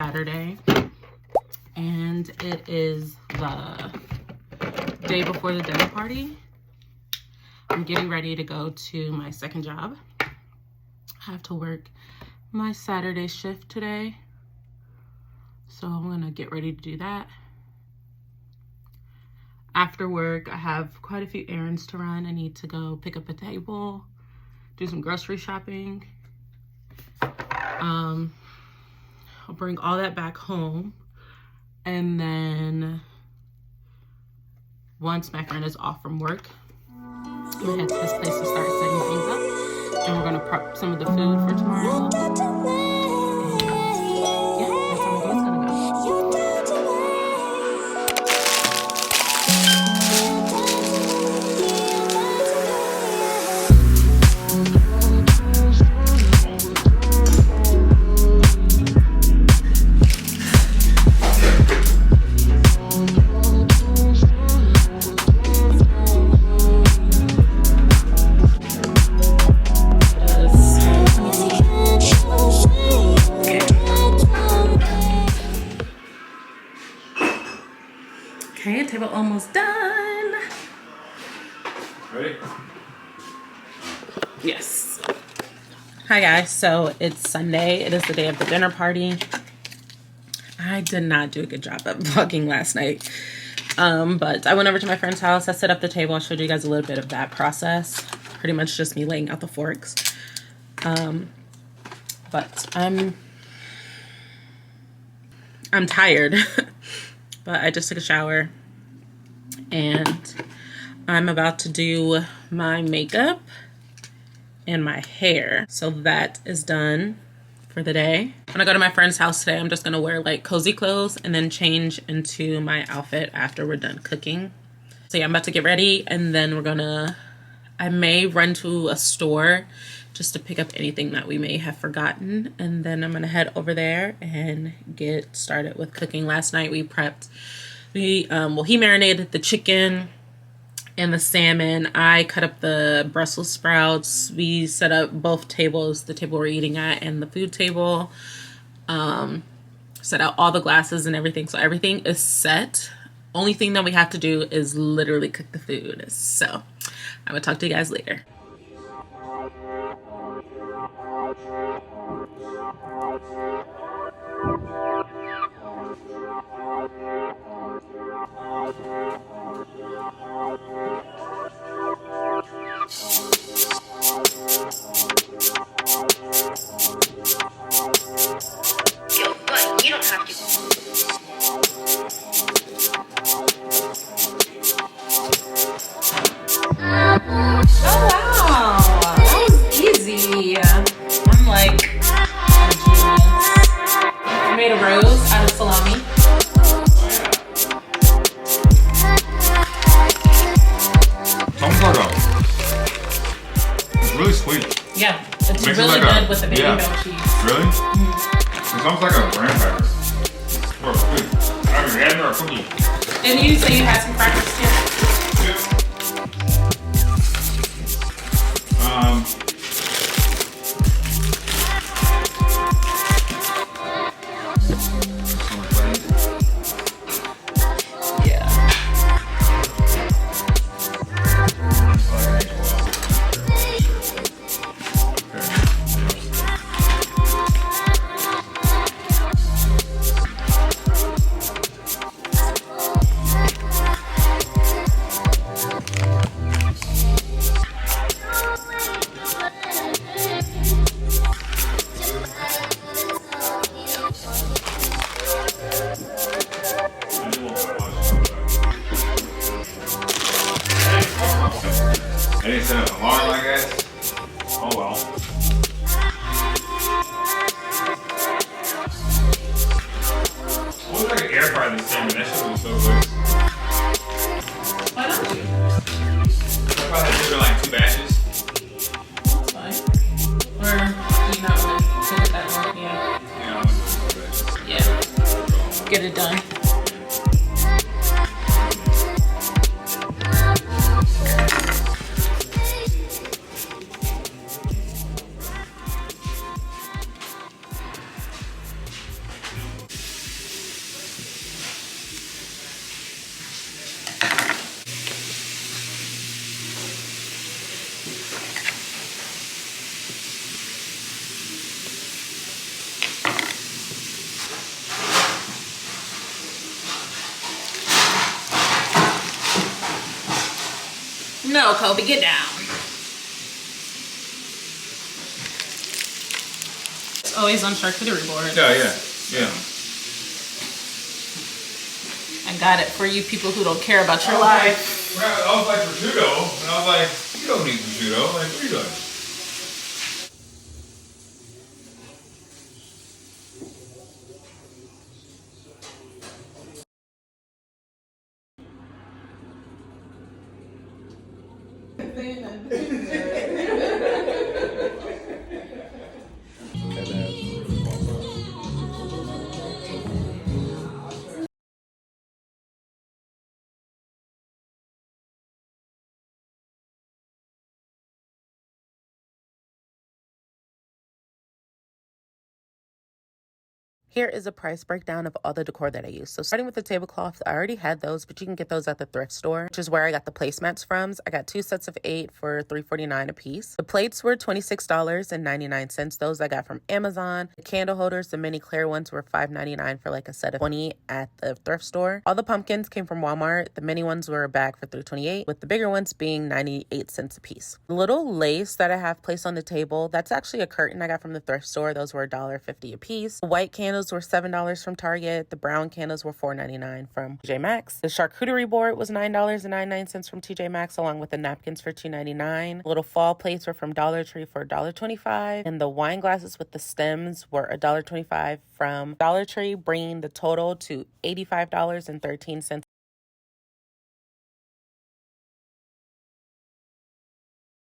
Saturday, and it is the day before the dinner party. I'm getting ready to go to my second job. I have to work my Saturday shift today, so I'm gonna get ready to do that. After work, I have quite a few errands to run. I need to go pick up a table, do some grocery shopping. I'll bring all that back home, and then once my friend is off from work, I'm gonna head to his place to start setting things up, and we're gonna prep some of the food for tomorrow. And yeah, that's how my day's gonna go. Okay, table almost done. Ready? Yes. Hi guys, so it's Sunday. It is the day of the dinner party. I did not do a good job at vlogging last night. But I went over to my friend's house. I set up the table. I showed you guys a little bit of that process. Pretty much just me laying out the forks. But I'm tired. But I just took a shower and I'm about to do my makeup and my hair. So that is done for the day. When I go to my friend's house today, I'm just gonna wear like cozy clothes and then change into my outfit after we're done cooking. So yeah, I'm about to get ready, and then I may run to a store just to pick up anything that we may have forgotten, and then I'm gonna head over there and get started with cooking. Last night we prepped, well, he marinated the chicken and the salmon. I cut up the Brussels sprouts. We set up both tables, the table we're eating at and the food table. Set out all the glasses and everything, so everything is set. Only thing that we have to do is literally cook the food. So I'm gonna talk to you guys later. Really sweet. Yeah, it's really good with the baby milk cheese. Really? Mm-hmm. It's almost like a graham cracker. Or sweet. I mean, and or a cookie. Didn't you say you had some crackers too? I didn't set an alarm, I guess. Oh well. What was like an air fryer this time? That shit was so good. Why don't you? I probably did it in like 2 batches. That's fine. Or do you not want to cook it that long? Yeah. Yeah, I want to do 2 batches. Yeah. Get it done. No, Kobe, get down. It's always on charcuterie board. Yeah. I got it for you people who don't care about your life. I was like prosciutto, and I was like, you don't need prosciutto. Like, what are you doing? Here is a price breakdown of all the decor that I used. So starting with the tablecloth, I already had those, but you can get those at the thrift store, which is where I got the placemats from. I got 2 sets of 8 for $3.49 a piece. The plates were $26.99. Those I got from Amazon. The candle holders, the mini clear ones, were $5.99 for like a set of 20 at the thrift store. All the pumpkins came from Walmart. The mini ones were a bag for $3.28, with the bigger ones being 98 cents a piece. The little lace that I have placed on the table, that's actually a curtain I got from the thrift store. Those were $1.50 a piece. The white candles were $7 from Target. The brown candles were $4.99 from TJ Maxx. The charcuterie board was $9.99 from TJ Maxx, along with the napkins for $2.99. The little fall plates were from Dollar Tree for $1.25, and the wine glasses with the stems were $1.25 from Dollar Tree, bringing the total to $85.13